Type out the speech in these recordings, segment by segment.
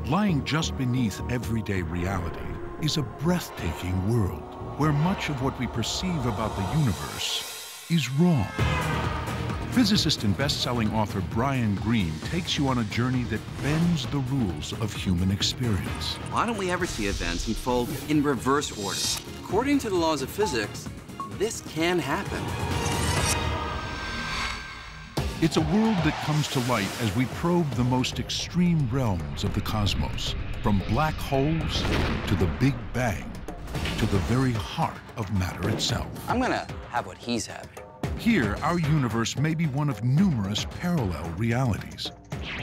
Lying just beneath everyday reality is a breathtaking world where much of what we perceive about the universe is wrong. Physicist and best-selling author Brian Greene takes you on a journey that bends the rules of human experience. Why don't we ever see events unfold in reverse order? According to the laws of physics, this can happen. It's a world that comes to light as we probe the most extreme realms of the cosmos, from black holes to the Big Bang, to the very heart of matter itself. I'm gonna have what he's having. Here, our universe may be one of numerous parallel realities.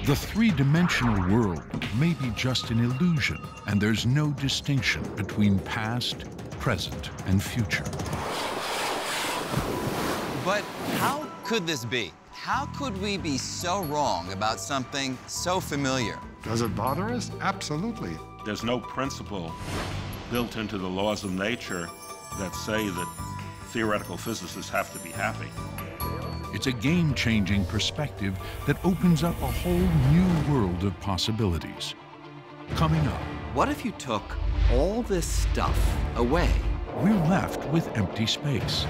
The three-dimensional world may be just an illusion, and there's no distinction between past, present, and future. But how could this be? How could we be so wrong about something so familiar? Does it bother us? Absolutely. There's no principle built into the laws of nature that say that theoretical physicists have to be happy. It's a game-changing perspective that opens up a whole new world of possibilities. Coming up, What if you took all this stuff away? we're left with empty space.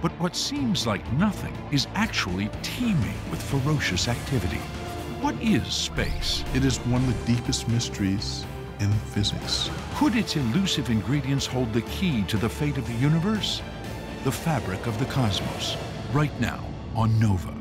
But what seems like nothing is actually teeming with ferocious activity. What is space? It is one of the deepest mysteries in physics. Could its elusive ingredients hold the key to the fate of the universe? The fabric of the cosmos, right now on Nova.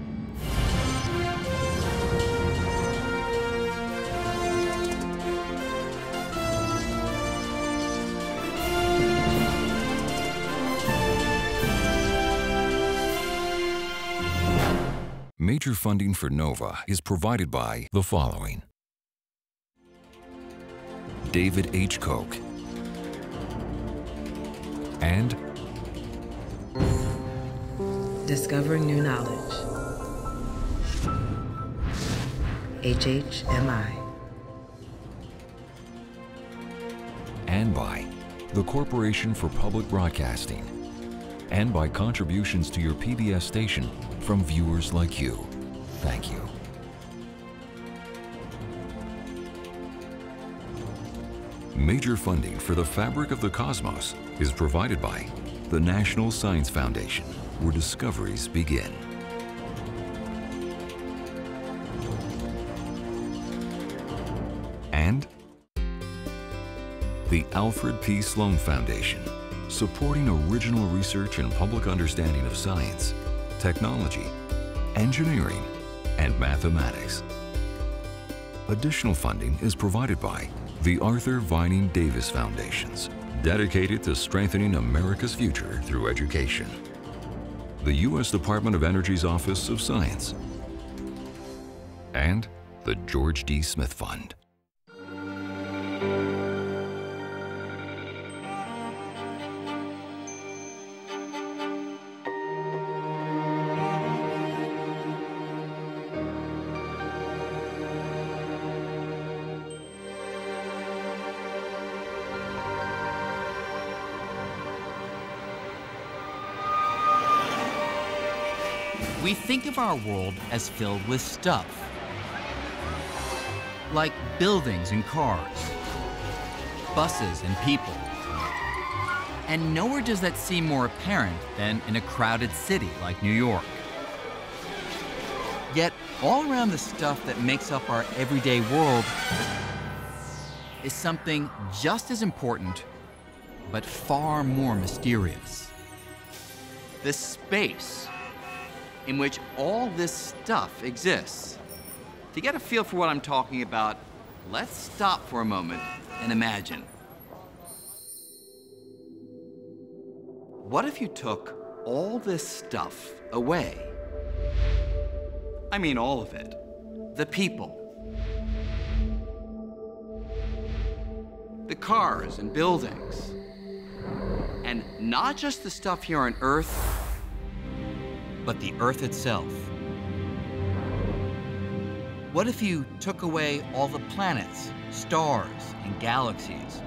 Major funding for NOVA is provided by the following: David H. Koch and Discovering New Knowledge. HHMI. and by the Corporation for Public Broadcasting, and by contributions to your PBS station from viewers like you. Thank you. Major funding for the fabric of the cosmos is provided by the National Science Foundation, where discoveries begin. And the Alfred P. Sloan Foundation, supporting original research and public understanding of science, technology, engineering, and mathematics. Additional funding is provided by the Arthur Vining Davis Foundations, dedicated to strengthening America's future through education. The U.S. Department of Energy's Office of Science, and the George D. Smith Fund. We think of our world as filled with stuff, like buildings and cars, buses and people. And nowhere does that seem more apparent than in a crowded city like New York. Yet, all around the stuff that makes up our everyday world is something just as important, but far more mysterious. The space in which all this stuff exists. To get a feel for what I'm talking about, let's stop for a moment and imagine. What if you took all this stuff away? I mean all of it. The people, the cars and buildings, and not just the stuff here on Earth, but the Earth itself. What if you took away all the planets, stars, and galaxies,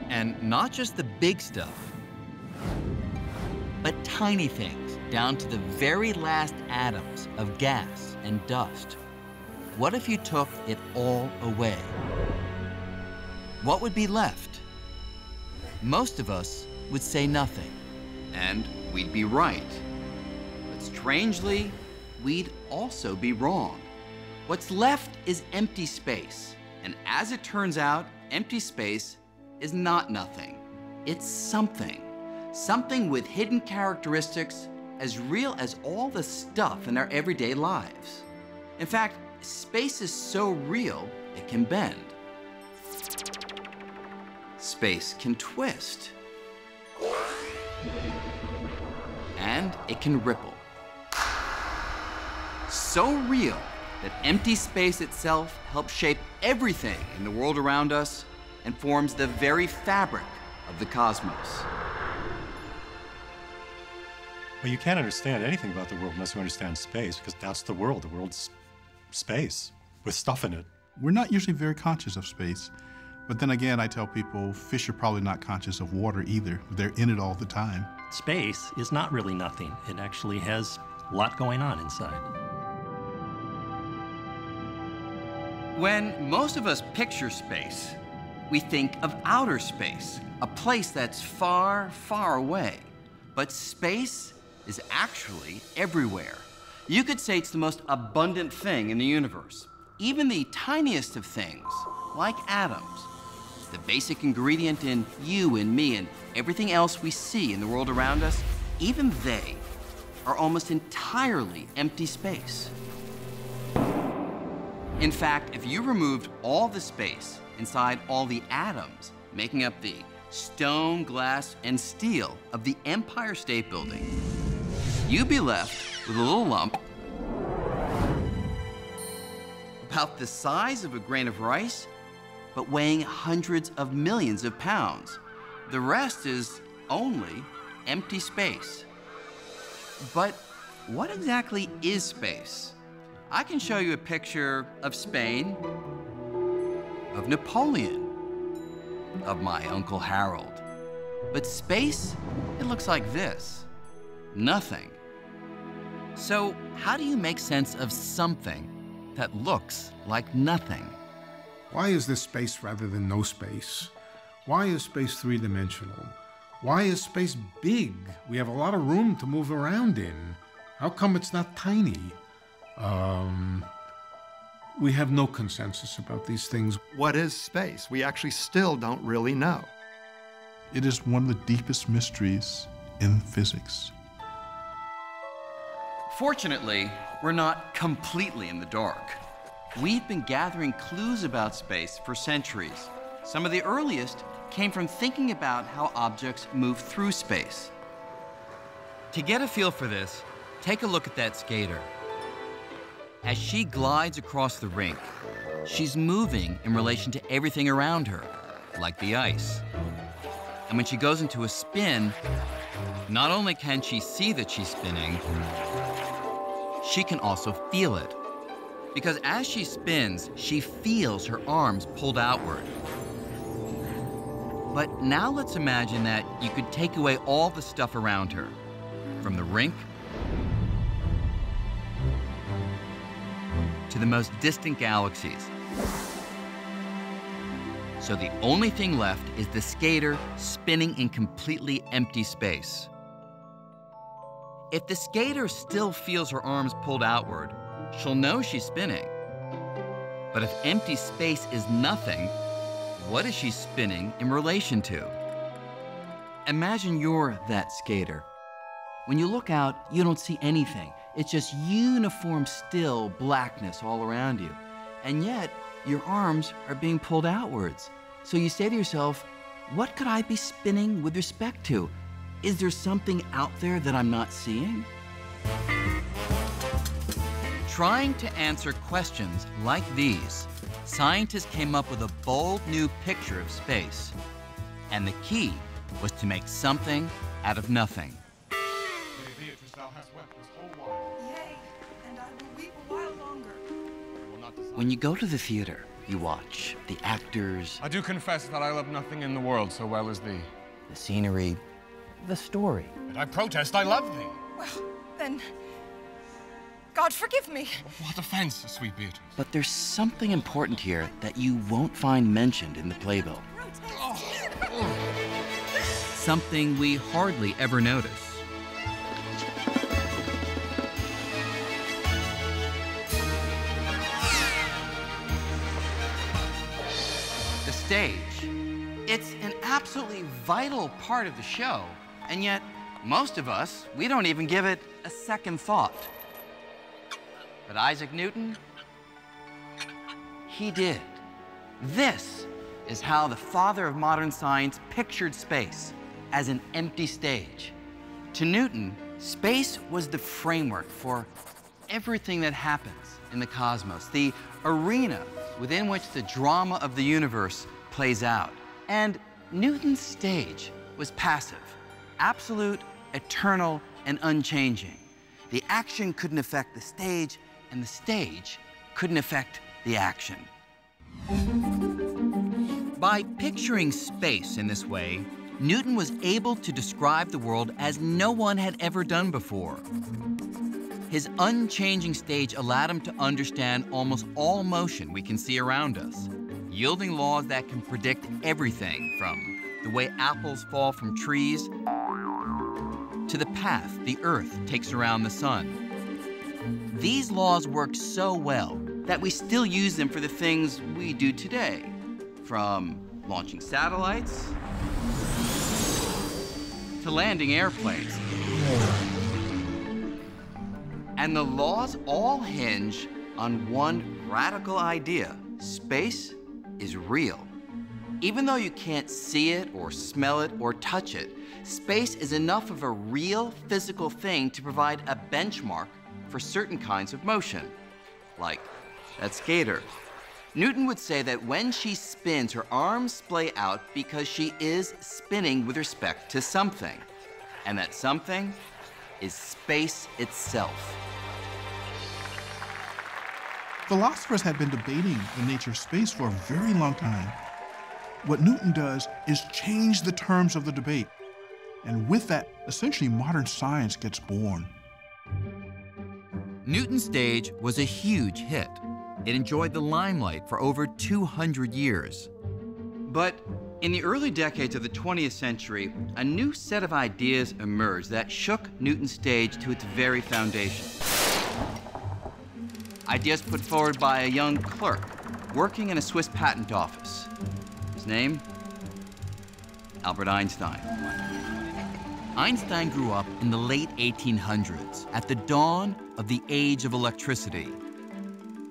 and not just the big stuff, but tiny things down to the very last atoms of gas and dust? What if you took it all away? what would be left? Most of us would say nothing, and we'd be right. But strangely, we'd also be wrong. What's left is empty space, and as it turns out, empty space is not nothing. It's something. Something with hidden characteristics as real as all the stuff in our everyday lives. In fact, space is so real, it can bend. Space can twist. And it can ripple. So real that empty space itself helps shape everything in the world around us and forms the very fabric of the cosmos. Well, you can't understand anything about the world unless you understand space, because that's the world. The world's space with stuff in it. We're not usually very conscious of space, but then again, I tell people fish are probably not conscious of water either. They're in it all the time. Space is not really nothing. It actually has a lot going on inside. When most of us picture space, we think of outer space, a place that's far, far away. But space is actually everywhere. You could say it's the most abundant thing in the universe. Even the tiniest of things, like atoms, the basic ingredient in you and me and everything else we see in the world around us, even they are almost entirely empty space. In fact, if you removed all the space inside all the atoms making up the stone, glass, and steel of the Empire State Building, you'd be left with a little lump about the size of a grain of rice, but weighing hundreds of millions of pounds. The rest is only empty space. But what exactly is space? I can show you a picture of Spain, of Napoleon, of my Uncle Harold. But space, it looks like this. Nothing. So how do you make sense of something that looks like nothing? Why is there space rather than no space? Why is space three-dimensional? Why is space big? We have a lot of room to move around in. How come it's not tiny? We have no consensus about these things. What is space? We actually still don't really know. It is one of the deepest mysteries in physics. Fortunately, we're not completely in the dark. We've been gathering clues about space for centuries. Some of the earliest came from thinking about how objects move through space. To get a feel for this, take a look at that skater. As she glides across the rink, she's moving in relation to everything around her, like the ice. And when she goes into a spin, not only can she see that she's spinning, she can also feel it. Because as she spins, she feels her arms pulled outward. But now let's imagine that you could take away all the stuff around her, from the rink to the most distant galaxies. So the only thing left is the skater spinning in completely empty space. If the skater still feels her arms pulled outward, she'll know she's spinning. But if empty space is nothing, what is she spinning in relation to? Imagine you're that skater. When you look out, you don't see anything. It's just uniform, still blackness all around you. And yet, your arms are being pulled outwards. So you say to yourself, what could I be spinning with respect to? Is there something out there that I'm not seeing? Trying to answer questions like these, scientists came up with a bold new picture of space. And the key was to make something out of nothing. When you go to the theater, you watch the actors. I do confess that I love nothing in the world so well as thee. The scenery, the story. But I protest, I love thee. Well, then, God, forgive me. What offense, sweet Beatrice? But there's something important here that you won't find mentioned in the playbill. Something we hardly ever notice. The stage. It's an absolutely vital part of the show, and yet most of us, we don't even give it a second thought. But Isaac Newton, he did. This is how the father of modern science pictured space, as an empty stage. To Newton, space was the framework for everything that happens in the cosmos, the arena within which the drama of the universe plays out. And Newton's stage was passive, absolute, eternal, and unchanging. The action couldn't affect the stage, and the stage couldn't affect the action. By picturing space in this way, Newton was able to describe the world as no one had ever done before. His unchanging stage allowed him to understand almost all motion we can see around us, yielding laws that can predict everything from the way apples fall from trees to the path the Earth takes around the sun. These laws work so well that we still use them for the things we do today, from launching satellites to landing airplanes. And the laws all hinge on one radical idea: space is real. Even though you can't see it or smell it or touch it, space is enough of a real physical thing to provide a benchmark for certain kinds of motion, like that skater. Newton would say that when she spins, her arms splay out because she is spinning with respect to something, and that something is space itself. Philosophers have been debating the nature of space for a very long time. What Newton does is change the terms of the debate. And with that, essentially modern science gets born. Newton's stage was a huge hit. It enjoyed the limelight for over 200 years. But in the early decades of the 20th century, a new set of ideas emerged that shook Newton's stage to its very foundation. Ideas put forward by a young clerk working in a Swiss patent office. His name? Albert Einstein. Einstein grew up in the late 1800s, at the dawn of the age of electricity.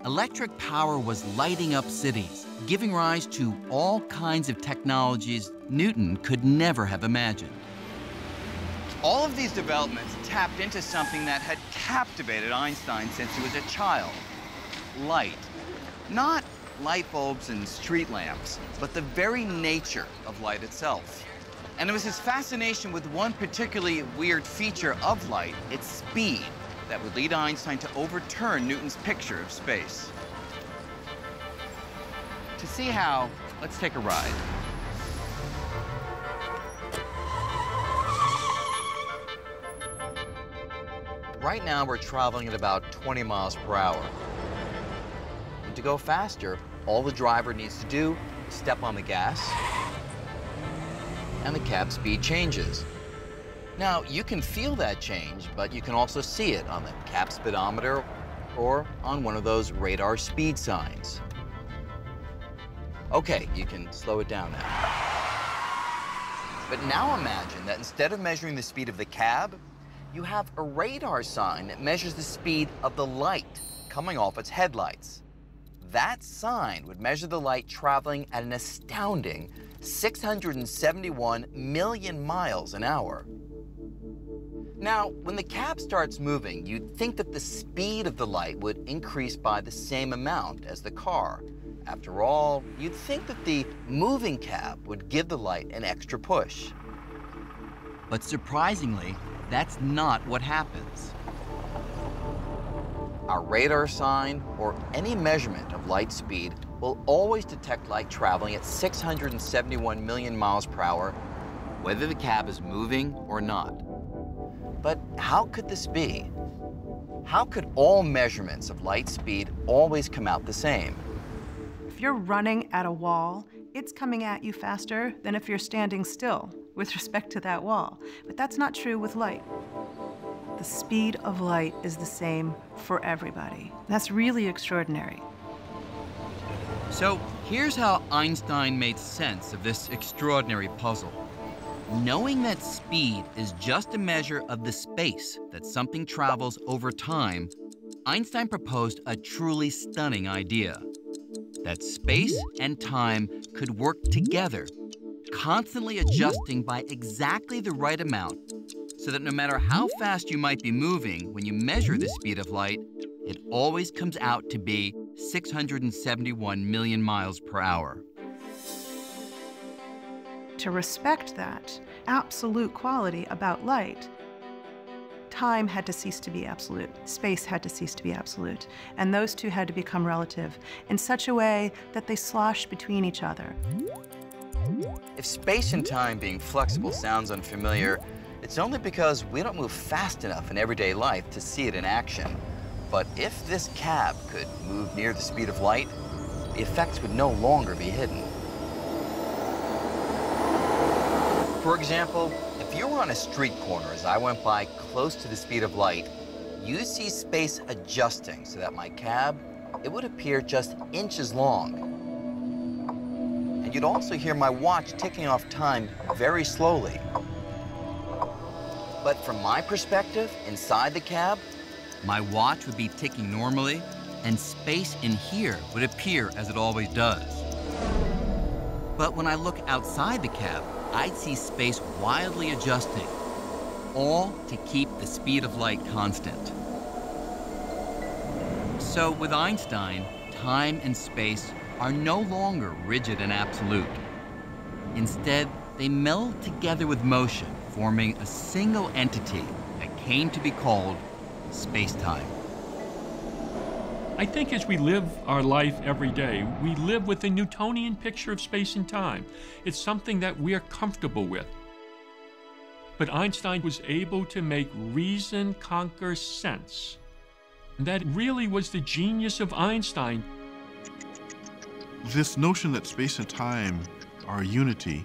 Electric power was lighting up cities, giving rise to all kinds of technologies Newton could never have imagined. All of these developments tapped into something that had captivated Einstein since he was a child: light. Not light bulbs and street lamps, but the very nature of light itself. And it was his fascination with one particularly weird feature of light, its speed, that would lead Einstein to overturn Newton's picture of space. To see how, let's take a ride. Right now, we're traveling at about 20 miles per hour. And to go faster, all the driver needs to do is step on the gas, and the cab speed changes. Now, you can feel that change, but you can also see it on the cab speedometer or on one of those radar speed signs. Okay, you can slow it down now. But now imagine that instead of measuring the speed of the cab, you have a radar sign that measures the speed of the light coming off its headlights. That sign would measure the light traveling at an astounding 671 million miles an hour. Now, when the cab starts moving, you'd think that the speed of the light would increase by the same amount as the car. After all, you'd think that the moving cab would give the light an extra push. But surprisingly, that's not what happens. Our radar sign, or any measurement of light speed, will always detect light traveling at 671 million miles per hour, whether the cab is moving or not. But how could this be? how could all measurements of light speed always come out the same? If you're running at a wall, it's coming at you faster than if you're standing still with respect to that wall. But that's not true with light. The speed of light is the same for everybody. That's really extraordinary. So here's how Einstein made sense of this extraordinary puzzle. Knowing that speed is just a measure of the space that something travels over time, Einstein proposed a truly stunning idea: that space and time could work together, constantly adjusting by exactly the right amount, so that no matter how fast you might be moving when you measure the speed of light, it always comes out to be 671 million miles per hour. To respect that absolute quality about light, time had to cease to be absolute, space had to cease to be absolute, and those two had to become relative in such a way that they slosh between each other. If space and time being flexible sounds unfamiliar, it's only because we don't move fast enough in everyday life to see it in action. But if this cab could move near the speed of light, the effects would no longer be hidden. For example, if you were on a street corner as I went by close to the speed of light, you see space adjusting so that my cab, it would appear just inches long. And you'd also hear my watch ticking off time very slowly. But from my perspective, inside the cab, my watch would be ticking normally, and space in here would appear as it always does. But when I look outside the cab, I'd see space wildly adjusting, all to keep the speed of light constant. So with Einstein, time and space are no longer rigid and absolute. Instead, they meld together with motion, forming a single entity that came to be called space-time. I think as we live our life every day, we live with a Newtonian picture of space and time. It's something that we are comfortable with. But Einstein was able to make reason conquer sense. And that really was the genius of Einstein. This notion that space and time are unity,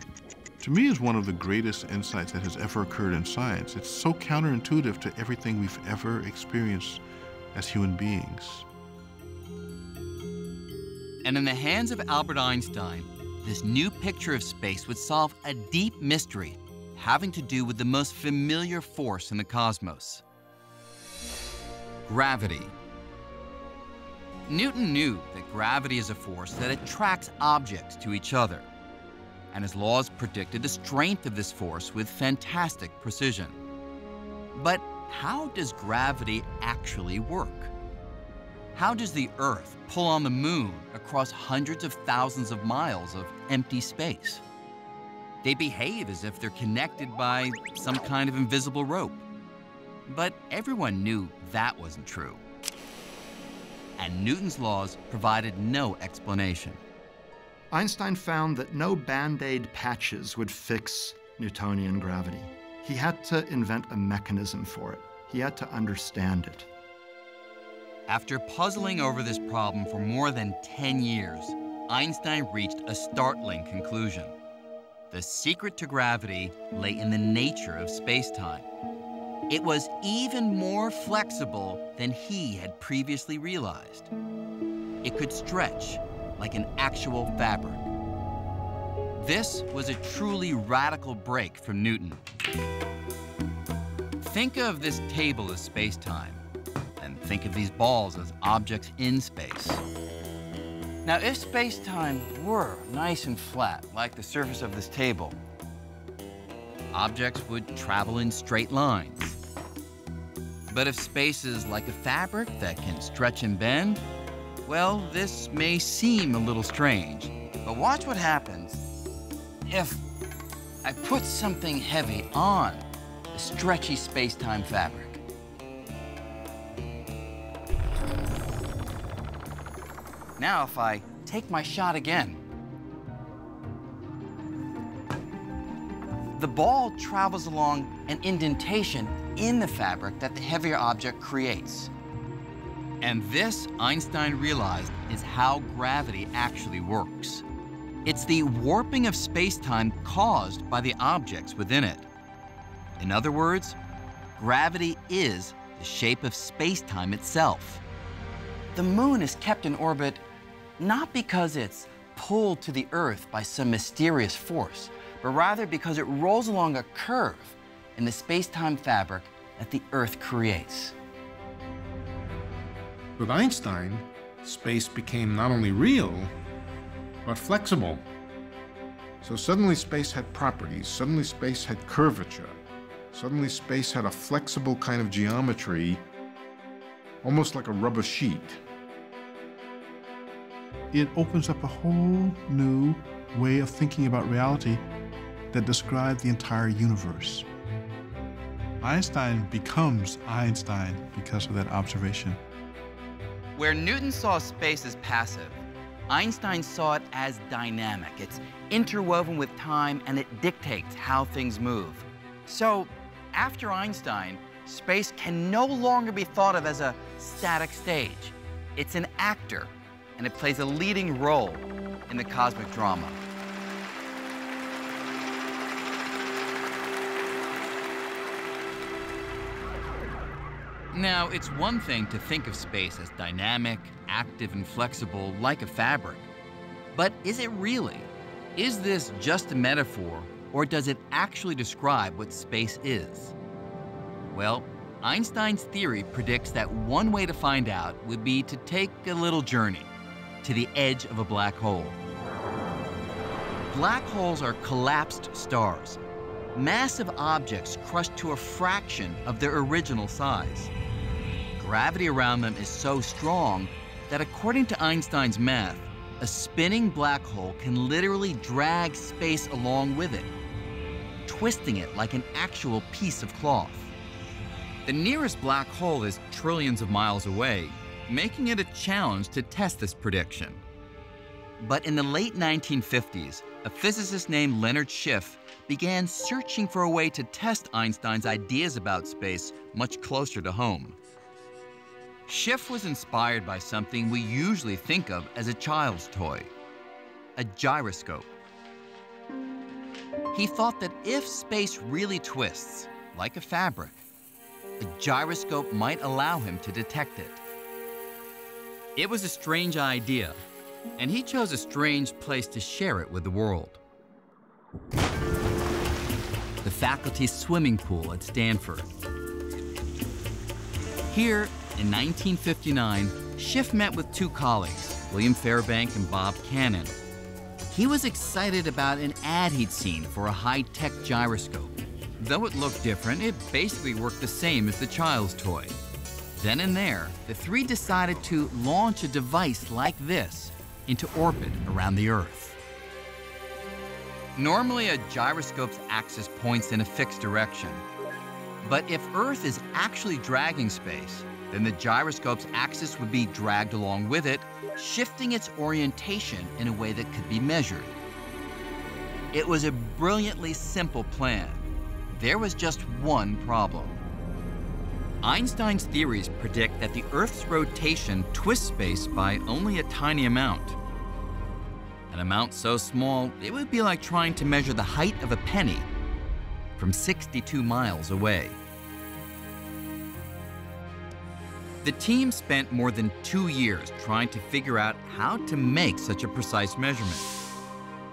to me, is one of the greatest insights that has ever occurred in science. It's so counterintuitive to everything we've ever experienced as human beings. And in the hands of Albert Einstein, this new picture of space would solve a deep mystery having to do with the most familiar force in the cosmos: gravity. Newton knew that gravity is a force that attracts objects to each other, and his laws predicted the strength of this force with fantastic precision. But how does gravity actually work? How does the Earth pull on the moon across hundreds of thousands of miles of empty space? They behave as if they're connected by some kind of invisible rope. But everyone knew that wasn't true. And Newton's laws provided no explanation. Einstein found that no Band-Aid patches would fix Newtonian gravity. He had to invent a mechanism for it. He had to understand it. After puzzling over this problem for more than 10 years, Einstein reached a startling conclusion. The secret to gravity lay in the nature of space-time. It was even more flexible than he had previously realized. It could stretch like an actual fabric. This was a truly radical break from Newton. Think of this table as space-time, and think of these balls as objects in space. Now, if space-time were nice and flat, like the surface of this table, objects would travel in straight lines. But if space is like a fabric that can stretch and bend, well, this may seem a little strange. But watch what happens if I put something heavy on the stretchy space-time fabric. Now, if I take my shot again, the ball travels along an indentation in the fabric that the heavier object creates. And this, Einstein realized, is how gravity actually works. It's the warping of space-time caused by the objects within it. In other words, gravity is the shape of space-time itself. The moon is kept in orbit not because it's pulled to the Earth by some mysterious force, but rather because it rolls along a curve in the space-time fabric that the Earth creates. With Einstein, space became not only real, but flexible. So suddenly space had properties, suddenly space had curvature, suddenly space had a flexible kind of geometry, almost like a rubber sheet. It opens up a whole new way of thinking about reality that describes the entire universe. Einstein becomes Einstein because of that observation. Where Newton saw space as passive, Einstein saw it as dynamic. It's interwoven with time, and it dictates how things move. So, after Einstein, space can no longer be thought of as a static stage. It's an actor, and it plays a leading role in the cosmic drama. Now, it's one thing to think of space as dynamic, active, and flexible like a fabric. But is it really? Is this just a metaphor, or does it actually describe what space is? Well, Einstein's theory predicts that one way to find out would be to take a little journey to the edge of a black hole. Black holes are collapsed stars, massive objects crushed to a fraction of their original size. Gravity around them is so strong that, according to Einstein's math, a spinning black hole can literally drag space along with it, twisting it like an actual piece of cloth. The nearest black hole is trillions of miles away, making it a challenge to test this prediction. But in the late 1950s, a physicist named Leonard Schiff began searching for a way to test Einstein's ideas about space much closer to home. Schiff was inspired by something we usually think of as a child's toy, a gyroscope. He thought that if space really twists, like a fabric, a gyroscope might allow him to detect it. It was a strange idea, and he chose a strange place to share it with the world. The faculty's swimming pool at Stanford. Here, in 1959, Schiff met with two colleagues, William Fairbank and Bob Cannon. He was excited about an ad he'd seen for a high-tech gyroscope. Though it looked different, it basically worked the same as the child's toy. Then and there, the three decided to launch a device like this into orbit around the Earth. Normally, a gyroscope's axis points in a fixed direction. But if Earth is actually dragging space, then the gyroscope's axis would be dragged along with it, shifting its orientation in a way that could be measured. It was a brilliantly simple plan. There was just one problem. Einstein's theories predict that the Earth's rotation twists space by only a tiny amount. An amount so small, it would be like trying to measure the height of a penny from 62 miles away. The team spent more than 2 years trying to figure out how to make such a precise measurement.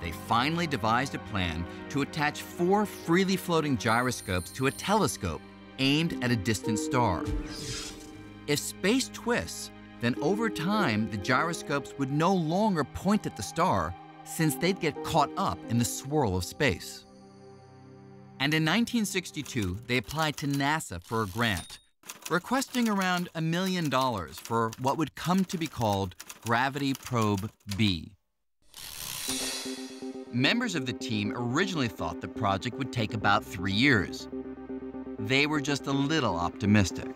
They finally devised a plan to attach 4 freely floating gyroscopes to a telescope aimed at a distant star. If space twists, then over time, the gyroscopes would no longer point at the star, since they'd get caught up in the swirl of space. And in 1962, they applied to NASA for a grant, requesting around $1 million for what would come to be called Gravity Probe B. Members of the team originally thought the project would take about 3 years. They were just a little optimistic.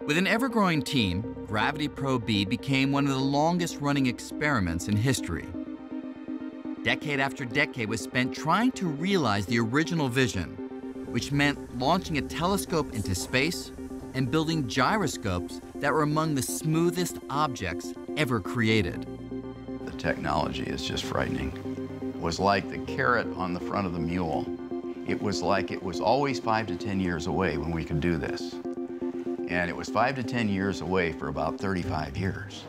With an ever-growing team, Gravity Probe B became one of the longest-running experiments in history. Decade after decade was spent trying to realize the original vision, which meant launching a telescope into space and building gyroscopes that were among the smoothest objects ever created. The technology is just frightening. It was like the carrot on the front of the mule. It was like it was always 5 to 10 years away when we could do this. And it was 5 to 10 years away for about 35 years.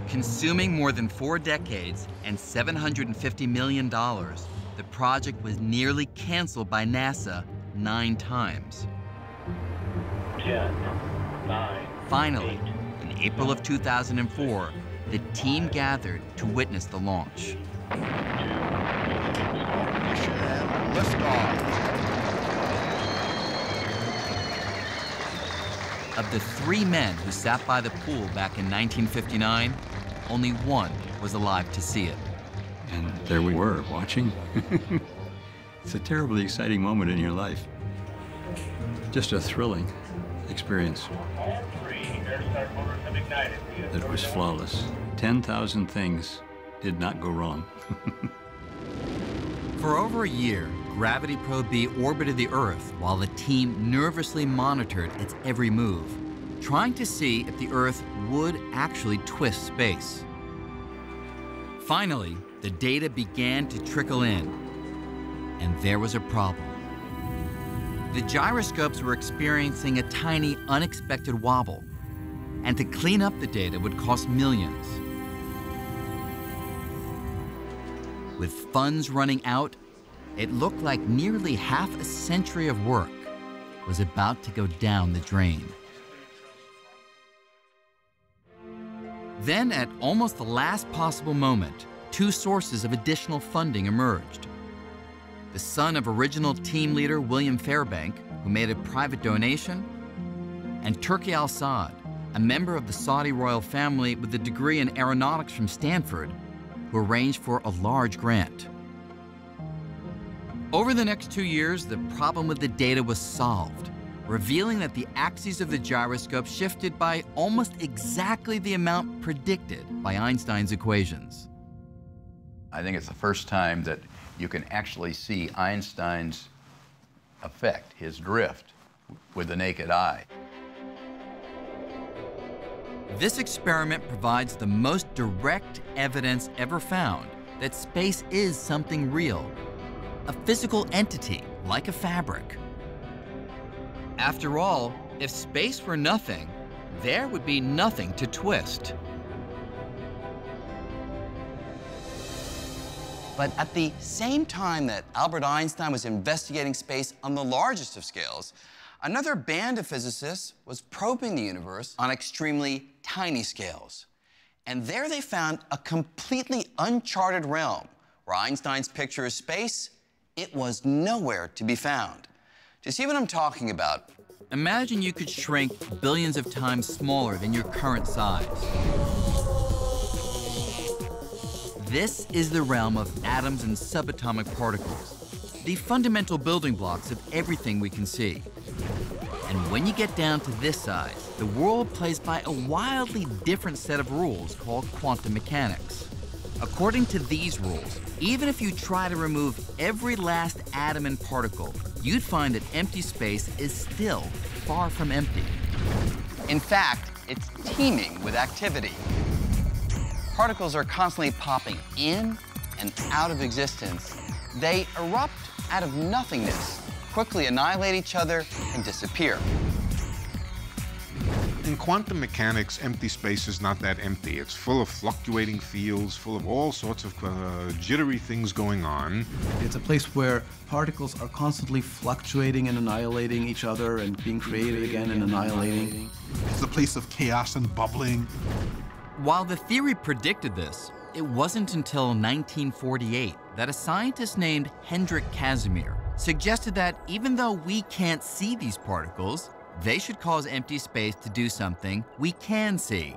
Consuming more than 4 decades and $750 million, the project was nearly canceled by NASA 9 times. 10, 9, Finally, in April of 2004, the team gathered to witness the launch. Liftoff. Of the 3 men who sat by the pool back in 1959, only one was alive to see it. And there we were, watching. It's a terribly exciting moment in your life. Just a thrilling experience. It was flawless. 10,000 things did not go wrong. For over a year, Gravity Probe B orbited the Earth while the team nervously monitored its every move, trying to see if the Earth would actually twist space. Finally, the data began to trickle in, and there was a problem. The gyroscopes were experiencing a tiny, unexpected wobble, and to clean up the data would cost millions. With funds running out, it looked like nearly half a century of work was about to go down the drain. Then, at almost the last possible moment, 2 sources of additional funding emerged. The son of original team leader William Fairbank, who made a private donation, and Turki al-Saad, a member of the Saudi royal family with a degree in aeronautics from Stanford, who arranged for a large grant. Over the next 2 years, the problem with the data was solved, revealing that the axes of the gyroscope shifted by almost exactly the amount predicted by Einstein's equations. I think it's the first time that you can actually see Einstein's effect, his drift, with the naked eye. This experiment provides the most direct evidence ever found that space is something real, a physical entity like a fabric. After all, if space were nothing, there would be nothing to twist. But at the same time that Albert Einstein was investigating space on the largest of scales, another band of physicists was probing the universe on extremely tiny scales. And there they found a completely uncharted realm where Einstein's picture of space, it was nowhere to be found. To see what I'm talking about, imagine you could shrink billions of times smaller than your current size. This is the realm of atoms and subatomic particles, the fundamental building blocks of everything we can see. And when you get down to this size, the world plays by a wildly different set of rules called quantum mechanics. According to these rules, even if you try to remove every last atom and particle, you'd find that empty space is still far from empty. In fact, it's teeming with activity. Particles are constantly popping in and out of existence. They erupt out of nothingness, quickly annihilate each other, and disappear. In quantum mechanics, empty space is not that empty. It's full of fluctuating fields, full of all sorts of jittery things going on. It's a place where particles are constantly fluctuating and annihilating each other and being created again and annihilating. It's a place of chaos and bubbling. While the theory predicted this, it wasn't until 1948 that a scientist named Hendrik Casimir suggested that even though we can't see these particles, they should cause empty space to do something we can see.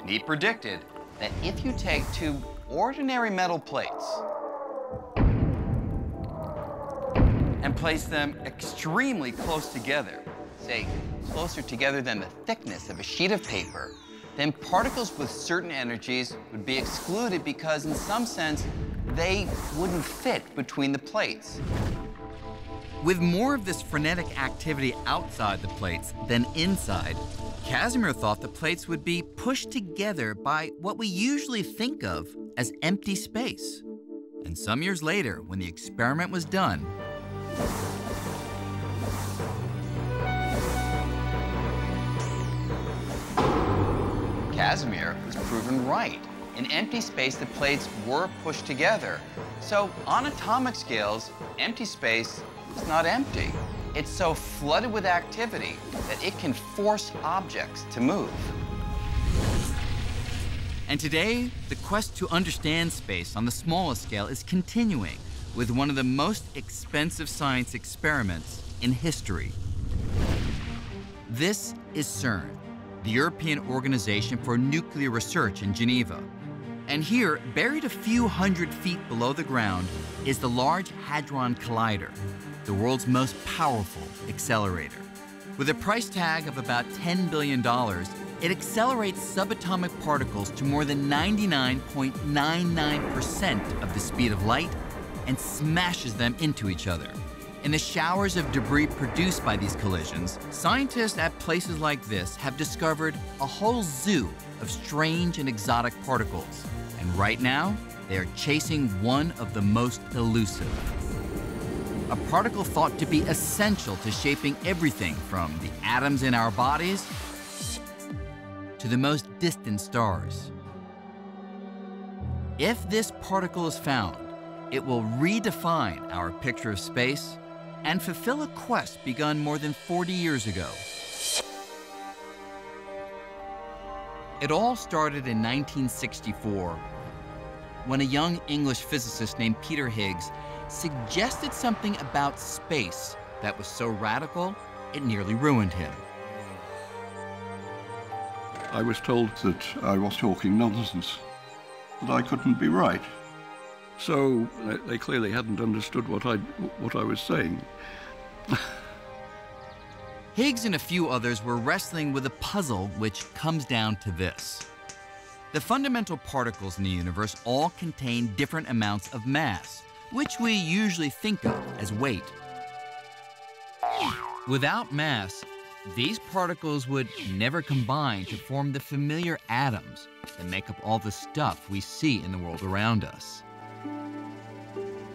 And he predicted that if you take 2 ordinary metal plates and place them extremely close together, say closer together than the thickness of a sheet of paper, then particles with certain energies would be excluded because, in some sense, they wouldn't fit between the plates. With more of this frenetic activity outside the plates than inside, Casimir thought the plates would be pushed together by what we usually think of as empty space. And some years later, when the experiment was done, Casimir was proven right. In empty space, the plates were pushed together. So on atomic scales, empty space is not empty. It's so flooded with activity that it can force objects to move. And today, the quest to understand space on the smallest scale is continuing with one of the most expensive science experiments in history. This is CERN, the European Organization for Nuclear Research in Geneva. And here, buried a few hundred feet below the ground, is the Large Hadron Collider, the world's most powerful accelerator. With a price tag of about $10 billion, it accelerates subatomic particles to more than 99.99% of the speed of light and smashes them into each other. In the showers of debris produced by these collisions, scientists at places like this have discovered a whole zoo of strange and exotic particles. And right now, they are chasing one of the most elusive. A particle thought to be essential to shaping everything from the atoms in our bodies to the most distant stars. If this particle is found, it will redefine our picture of space and fulfill a quest begun more than 40 years ago. It all started in 1964 when a young English physicist named Peter Higgs suggested something about space that was so radical it nearly ruined him. I was told that I was talking nonsense, that I couldn't be right. So they clearly hadn't understood what I was saying. Higgs and a few others were wrestling with a puzzle which comes down to this. The fundamental particles in the universe all contain different amounts of mass, which we usually think of as weight. Without mass, these particles would never combine to form the familiar atoms that make up all the stuff we see in the world around us.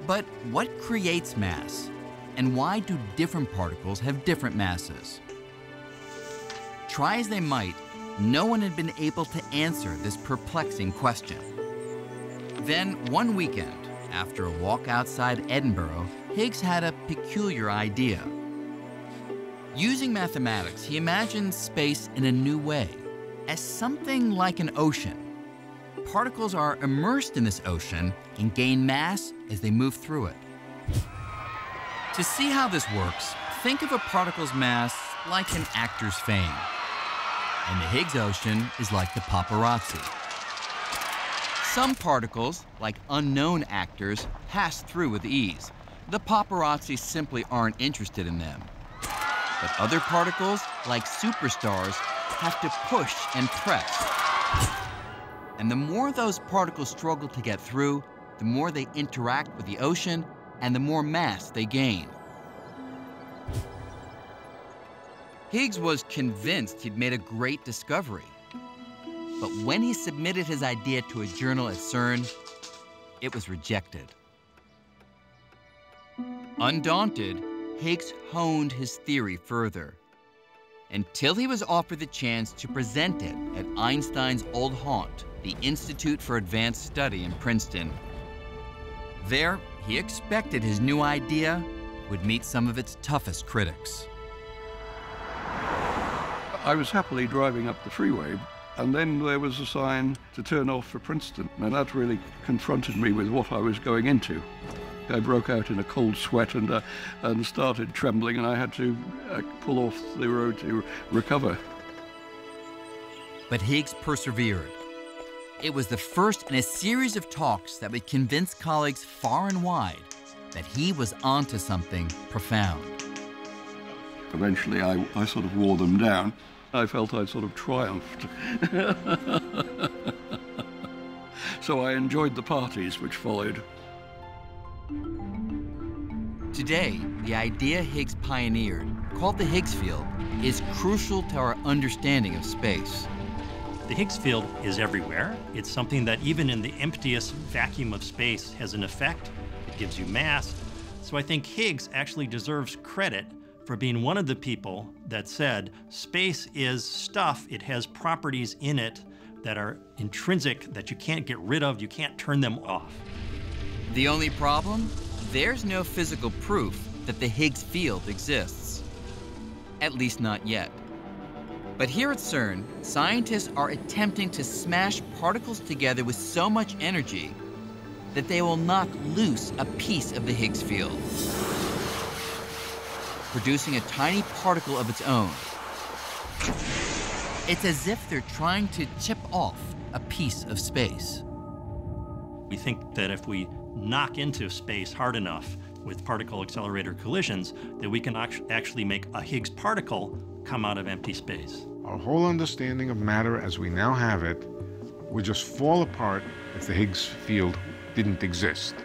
But what creates mass? And why do different particles have different masses? Try as they might, no one had been able to answer this perplexing question. Then, one weekend, after a walk outside Edinburgh, Higgs had a peculiar idea. Using mathematics, he imagined space in a new way, as something like an ocean. Particles are immersed in this ocean and gain mass as they move through it. To see how this works, think of a particle's mass like an actor's fame. And the Higgs ocean is like the paparazzi. Some particles, like unknown actors, pass through with ease. The paparazzi simply aren't interested in them. But other particles, like superstars, have to push and press. And the more those particles struggle to get through, the more they interact with the ocean and the more mass they gain. Higgs was convinced he'd made a great discovery. But when he submitted his idea to a journal at CERN, it was rejected. Undaunted, Higgs honed his theory further until he was offered the chance to present it at Einstein's old haunt, the Institute for Advanced Study in Princeton. There, he expected his new idea would meet some of its toughest critics. I was happily driving up the freeway, and then there was a sign to turn off for Princeton, and that really confronted me with what I was going into. I broke out in a cold sweat and started trembling, and I had to pull off the road to recover. But Higgs persevered. It was the first in a series of talks that would convince colleagues far and wide that he was onto something profound. Eventually, I sort of wore them down. I felt I'd sort of triumphed. So I enjoyed the parties which followed. Today, the idea Higgs pioneered, called the Higgs field, is crucial to our understanding of space. The Higgs field is everywhere. It's something that even in the emptiest vacuum of space has an effect. It gives you mass. So I think Higgs actually deserves credit for being one of the people that said space is stuff. It has properties in it that are intrinsic, that you can't get rid of, you can't turn them off. The only problem? There's no physical proof that the Higgs field exists. At least not yet. But here at CERN, scientists are attempting to smash particles together with so much energy that they will knock loose a piece of the Higgs field, producing a tiny particle of its own. It's as if they're trying to chip off a piece of space. We think that if we knock into space hard enough with particle accelerator collisions, that we can actually make a Higgs particle come out of empty space. Our whole understanding of matter as we now have it would just fall apart if the Higgs field didn't exist.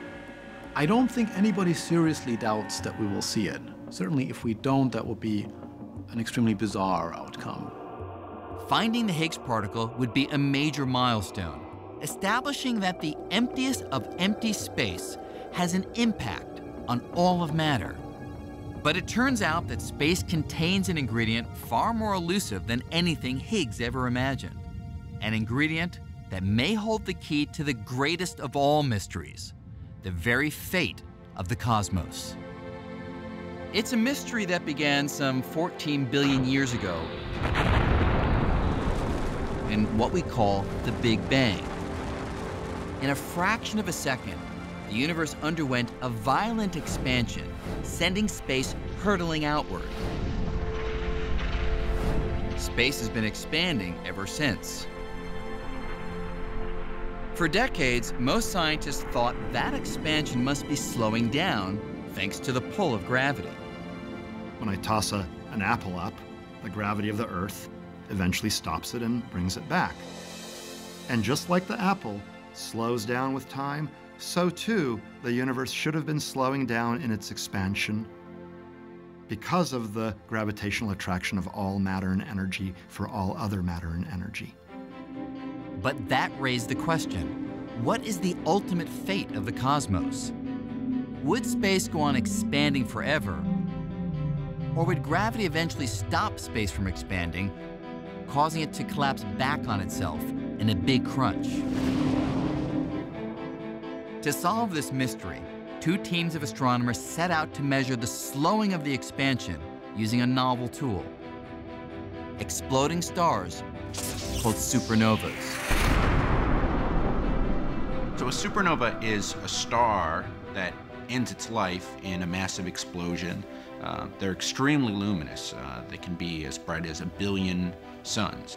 I don't think anybody seriously doubts that we will see it. Certainly if we don't, that would be an extremely bizarre outcome. Finding the Higgs particle would be a major milestone, establishing that the emptiest of empty space has an impact on all of matter. But it turns out that space contains an ingredient far more elusive than anything Higgs ever imagined. An ingredient that may hold the key to the greatest of all mysteries, the very fate of the cosmos. It's a mystery that began some 14 billion years ago in what we call the Big Bang. In a fraction of a second, the universe underwent a violent expansion, sending space hurtling outward. Space has been expanding ever since. For decades, most scientists thought that expansion must be slowing down thanks to the pull of gravity. When I toss an apple up, the gravity of the Earth eventually stops it and brings it back. And just like the apple slows down with time, so too the universe should have been slowing down in its expansion because of the gravitational attraction of all matter and energy for all other matter and energy. But that raised the question, what is the ultimate fate of the cosmos? Would space go on expanding forever? Or would gravity eventually stop space from expanding, causing it to collapse back on itself in a big crunch? To solve this mystery, two teams of astronomers set out to measure the slowing of the expansion using a novel tool: exploding stars called supernovas. So a supernova is a star that ends its life in a massive explosion. They're extremely luminous. They can be as bright as 1 billion suns.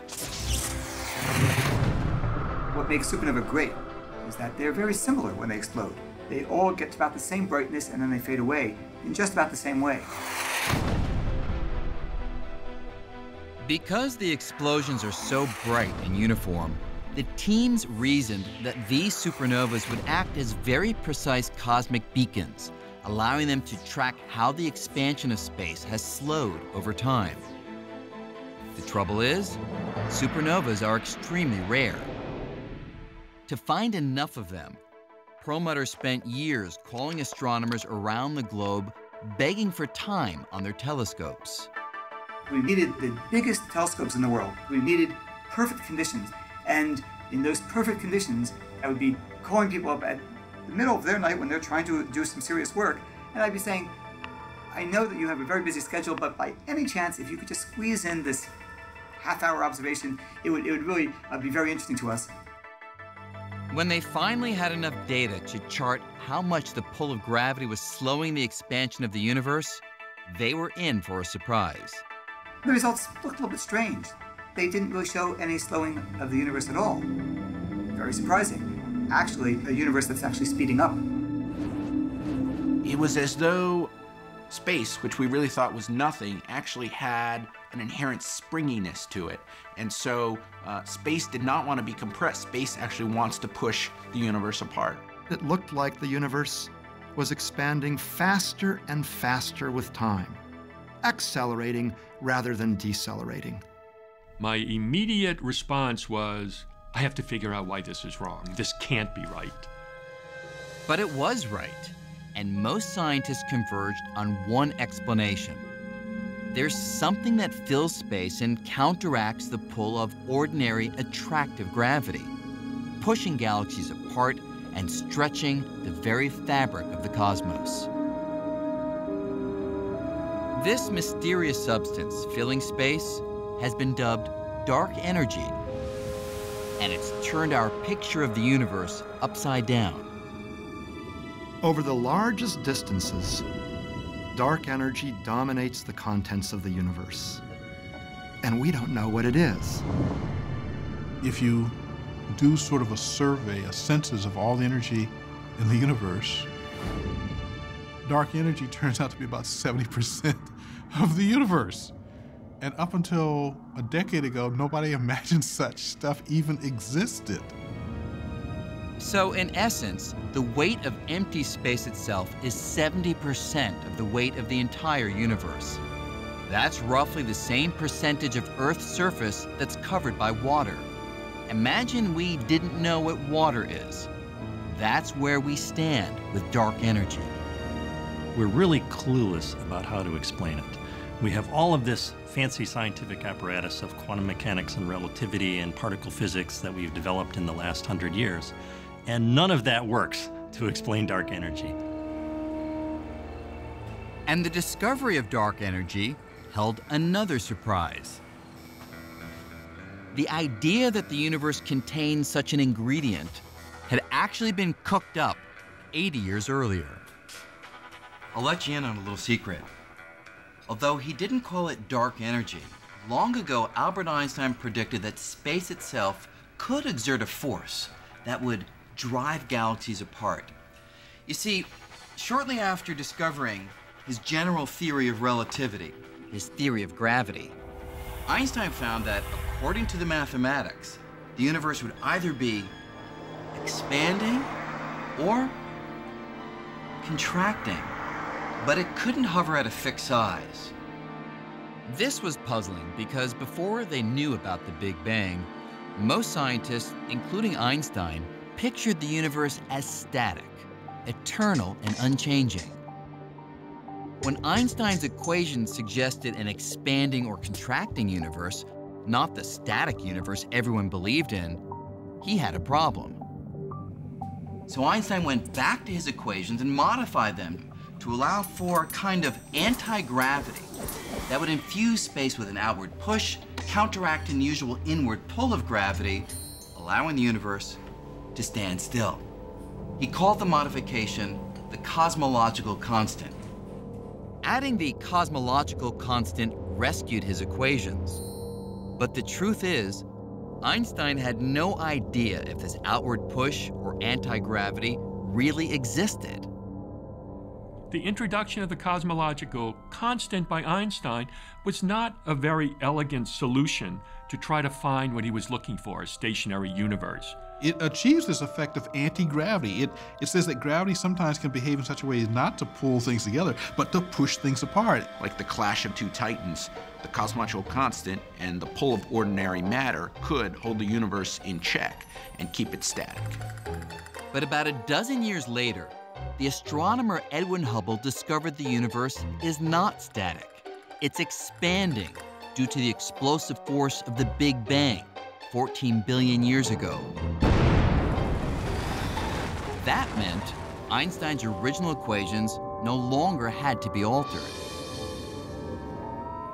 What makes supernova great is that they're very similar when they explode. They all get to about the same brightness and then they fade away in just about the same way. Because the explosions are so bright and uniform, the teams reasoned that these supernovas would act as very precise cosmic beacons, allowing them to track how the expansion of space has slowed over time. The trouble is, supernovas are extremely rare. To find enough of them, Perlmutter spent years calling astronomers around the globe, begging for time on their telescopes. We needed the biggest telescopes in the world. We needed perfect conditions. And in those perfect conditions, I would be calling people up at the middle of their night when they're trying to do some serious work, and I'd be saying, I know that you have a very busy schedule, but by any chance, if you could just squeeze in this half-hour observation, it would really be very interesting to us. When they finally had enough data to chart how much the pull of gravity was slowing the expansion of the universe, they were in for a surprise. The results looked a little bit strange. They didn't really show any slowing of the universe at all. Very surprising. Actually, a universe that's actually speeding up. It was as though space, which we really thought was nothing, actually had an inherent springiness to it. And so space did not want to be compressed. Space actually wants to push the universe apart. It looked like the universe was expanding faster and faster with time, accelerating rather than decelerating. My immediate response was, I have to figure out why this is wrong. This can't be right. But it was right, and most scientists converged on one explanation. There's something that fills space and counteracts the pull of ordinary attractive gravity, pushing galaxies apart and stretching the very fabric of the cosmos. This mysterious substance filling space has been dubbed dark energy, and it's turned our picture of the universe upside down. Over the largest distances, dark energy dominates the contents of the universe, and we don't know what it is. If you do sort of a survey, a census of all the energy in the universe, dark energy turns out to be about 70% of the universe. And up until a decade ago, nobody imagined such stuff even existed. So in essence, the weight of empty space itself is 70% of the weight of the entire universe. That's roughly the same percentage of Earth's surface that's covered by water. Imagine we didn't know what water is. That's where we stand with dark energy. We're really clueless about how to explain it. We have all of this fancy scientific apparatus of quantum mechanics and relativity and particle physics that we've developed in the last 100 years, and none of that works to explain dark energy. And the discovery of dark energy held another surprise. The idea that the universe contains such an ingredient had actually been cooked up 80 years earlier. I'll let you in on a little secret. Although he didn't call it dark energy, long ago Albert Einstein predicted that space itself could exert a force that would drive galaxies apart. You see, shortly after discovering his general theory of relativity, his theory of gravity, Einstein found that, according to the mathematics, the universe would either be expanding or contracting, but it couldn't hover at a fixed size. This was puzzling because before they knew about the Big Bang, most scientists, including Einstein, pictured the universe as static, eternal and unchanging. When Einstein's equations suggested an expanding or contracting universe, not the static universe everyone believed in, he had a problem. So Einstein went back to his equations and modified them to allow for a kind of anti-gravity that would infuse space with an outward push, counteracting the usual inward pull of gravity, allowing the universe to stand still. He called the modification the cosmological constant. Adding the cosmological constant rescued his equations. But the truth is, Einstein had no idea if this outward push or anti-gravity really existed. The introduction of the cosmological constant by Einstein was not a very elegant solution to try to find what he was looking for, a stationary universe. It achieves this effect of anti-gravity. It says that gravity sometimes can behave in such a way as not to pull things together, but to push things apart. Like the clash of two titans, the cosmological constant and the pull of ordinary matter could hold the universe in check and keep it static. But about a dozen years later, the astronomer Edwin Hubble discovered the universe is not static. It's expanding due to the explosive force of the Big Bang 14 billion years ago. That meant Einstein's original equations no longer had to be altered.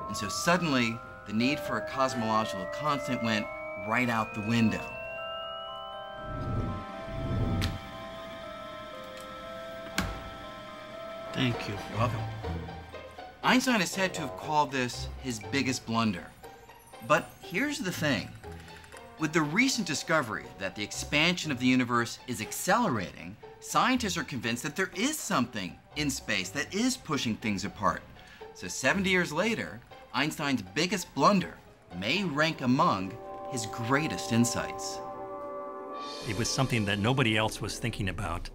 And so suddenly, the need for a cosmological constant went right out the window. Thank you. You're welcome. Einstein is said to have called this his biggest blunder. But here's the thing. With the recent discovery that the expansion of the universe is accelerating, scientists are convinced that there is something in space that is pushing things apart. So 70 years later, Einstein's biggest blunder may rank among his greatest insights. It was something that nobody else was thinking about,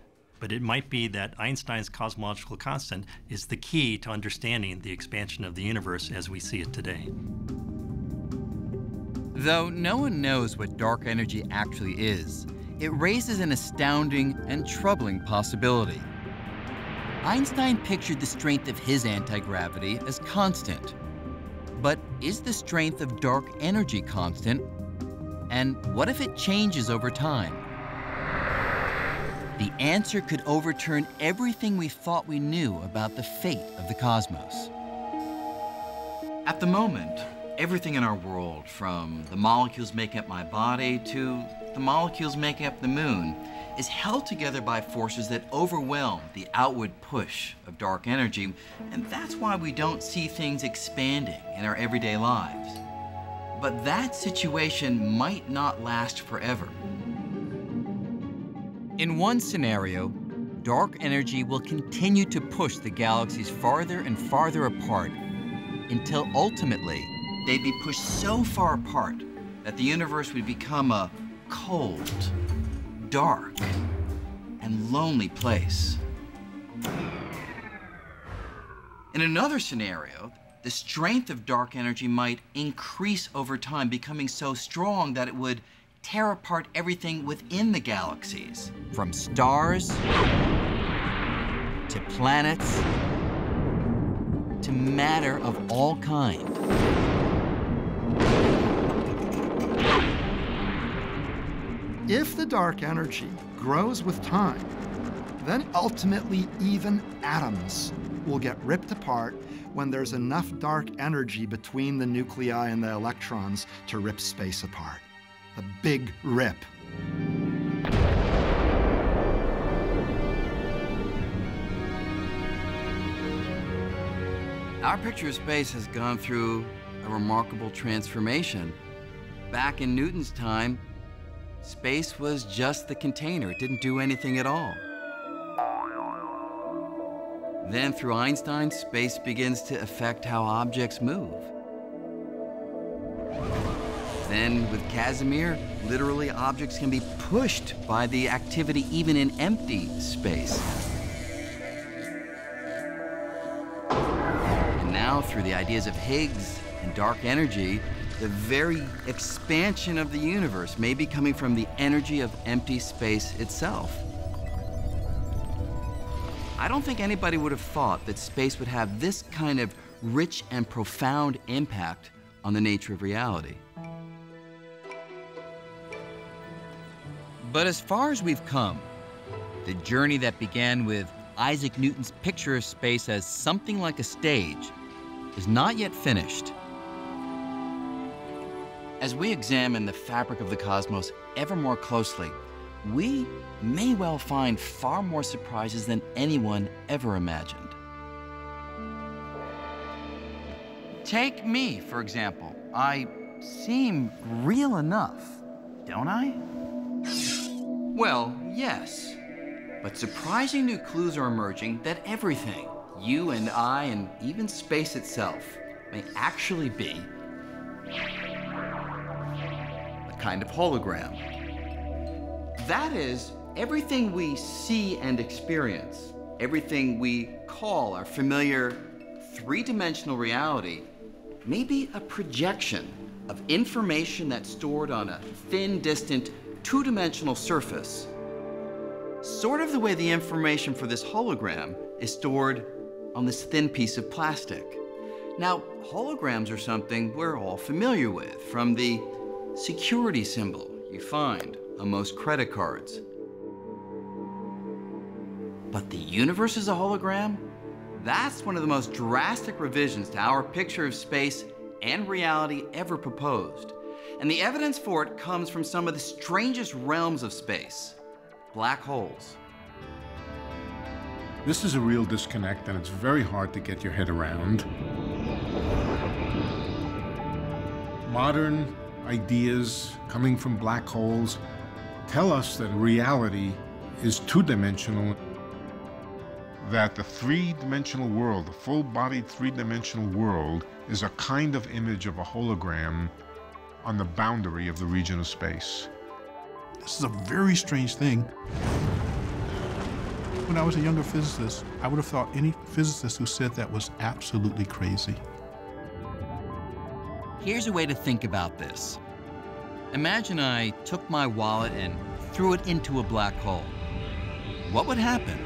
but it might be that Einstein's cosmological constant is the key to understanding the expansion of the universe as we see it today. Though no one knows what dark energy actually is, it raises an astounding and troubling possibility. Einstein pictured the strength of his anti-gravity as constant. But is the strength of dark energy constant? And what if it changes over time? The answer could overturn everything we thought we knew about the fate of the cosmos. At the moment, everything in our world, from the molecules making up my body to the molecules making up the moon, is held together by forces that overwhelm the outward push of dark energy, and that's why we don't see things expanding in our everyday lives. But that situation might not last forever. In one scenario, dark energy will continue to push the galaxies farther and farther apart until ultimately they'd be pushed so far apart that the universe would become a cold, dark, and lonely place. In another scenario, the strength of dark energy might increase over time, becoming so strong that it would tear apart everything within the galaxies, from stars to planets to matter of all kind. If the dark energy grows with time, then ultimately even atoms will get ripped apart when there's enough dark energy between the nuclei and the electrons to rip space apart. A big rip. Our picture of space has gone through a remarkable transformation. Back in Newton's time, space was just the container. It didn't do anything at all. Then through Einstein, space begins to affect how objects move. Then with Casimir, literally objects can be pushed by the activity even in empty space. And now through the ideas of Higgs and dark energy, the very expansion of the universe may be coming from the energy of empty space itself. I don't think anybody would have thought that space would have this kind of rich and profound impact on the nature of reality. But as far as we've come, the journey that began with Isaac Newton's picture of space as something like a stage is not yet finished. As we examine the fabric of the cosmos ever more closely, we may well find far more surprises than anyone ever imagined. Take me, for example. I seem real enough, don't I? Well, yes. But surprising new clues are emerging that everything, you and I and even space itself, may actually be a kind of hologram. That is, everything we see and experience, everything we call our familiar three-dimensional reality, may be a projection of information that's stored on a thin, distant, two-dimensional surface. Sort of the way the information for this hologram is stored on this thin piece of plastic. Now, holograms are something we're all familiar with, from the security symbol you find on most credit cards. But the universe is a hologram? That's one of the most drastic revisions to our picture of space and reality ever proposed. And the evidence for it comes from some of the strangest realms of space, black holes. This is a real disconnect, and it's very hard to get your head around. Modern ideas coming from black holes tell us that reality is two-dimensional, that the three-dimensional world, the full-bodied three-dimensional world, is a kind of image of a hologram on the boundary of the region of space. This is a very strange thing. When I was a younger physicist, I would have thought any physicist who said that was absolutely crazy. Here's a way to think about this. Imagine I took my wallet and threw it into a black hole. What would happen?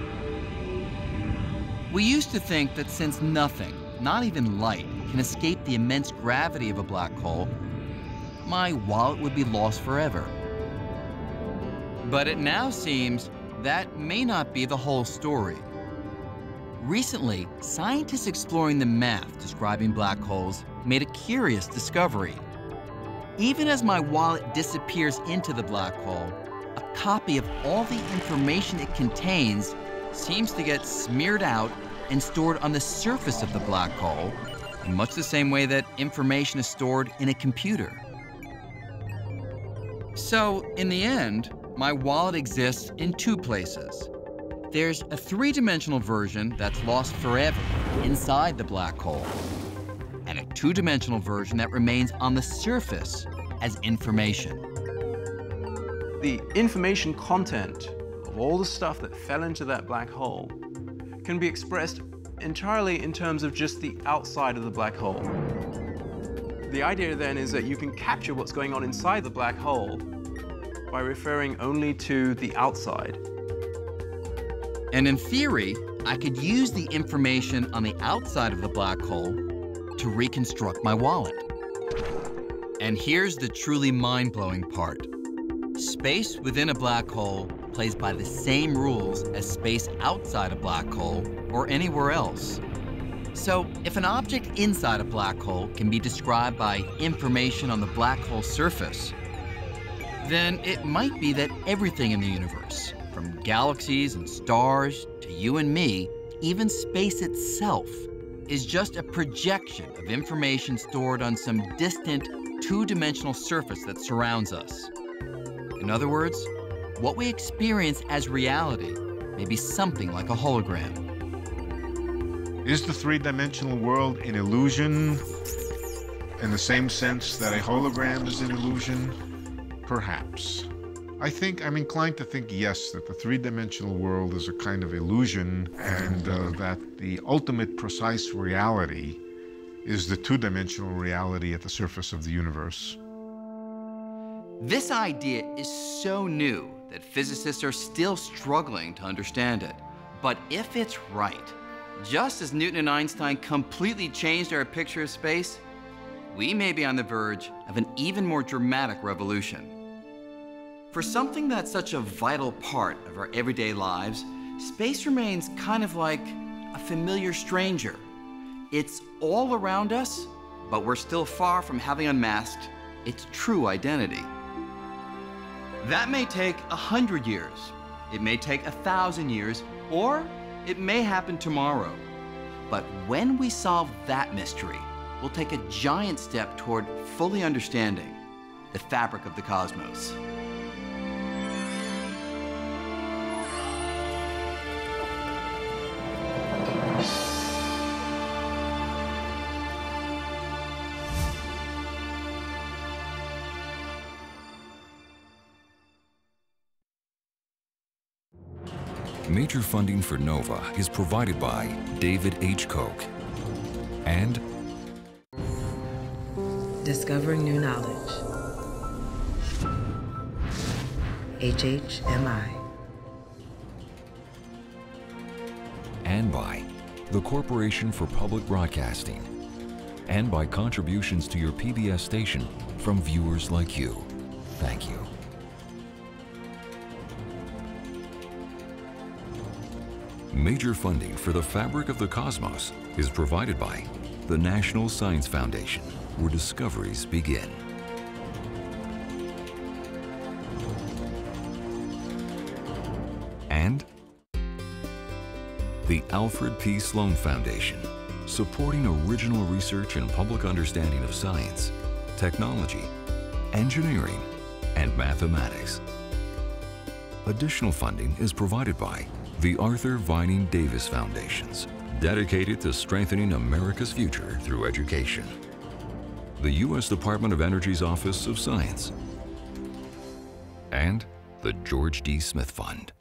We used to think that since nothing, not even light, can escape the immense gravity of a black hole, my wallet would be lost forever. But it now seems that may not be the whole story. Recently, scientists exploring the math describing black holes made a curious discovery. Even as my wallet disappears into the black hole, a copy of all the information it contains seems to get smeared out and stored on the surface of the black hole, in much the same way that information is stored in a computer. So, in the end, my wallet exists in two places. There's a three-dimensional version that's lost forever inside the black hole, and a two-dimensional version that remains on the surface as information. The information content of all the stuff that fell into that black hole can be expressed entirely in terms of just the outside of the black hole. The idea then is that you can capture what's going on inside the black hole by referring only to the outside. And in theory, I could use the information on the outside of the black hole to reconstruct my wallet. And here's the truly mind-blowing part. Space within a black hole plays by the same rules as space outside a black hole or anywhere else. So if an object inside a black hole can be described by information on the black hole surface, then it might be that everything in the universe, from galaxies and stars to you and me, even space itself, is just a projection of information stored on some distant two-dimensional surface that surrounds us. In other words, what we experience as reality may be something like a hologram. Is the three-dimensional world an illusion in the same sense that a hologram is an illusion? Perhaps. I'm inclined to think yes, that the three-dimensional world is a kind of illusion, and that the ultimate precise reality is the two-dimensional reality at the surface of the universe. This idea is so new that physicists are still struggling to understand it. But if it's right, just as Newton and Einstein completely changed our picture of space, we may be on the verge of an even more dramatic revolution. For something that's such a vital part of our everyday lives, space remains kind of like a familiar stranger. It's all around us, but we're still far from having unmasked its true identity. That may take 100 years, it may take 1,000 years, or it may happen tomorrow. But when we solve that mystery, we'll take a giant step toward fully understanding the fabric of the cosmos. Major funding for NOVA is provided by David H. Koch and Discovering New Knowledge. HHMI. And by the Corporation for Public Broadcasting, and by contributions to your PBS station from viewers like you. Thank you. Major funding for the fabric of the cosmos is provided by the National Science Foundation, where discoveries begin. And the Alfred P. Sloan Foundation, supporting original research and public understanding of science, technology, engineering, and mathematics. Additional funding is provided by the Arthur Vining Davis Foundations, dedicated to strengthening America's future through education. The U.S. Department of Energy's Office of Science, and the George D. Smith Fund.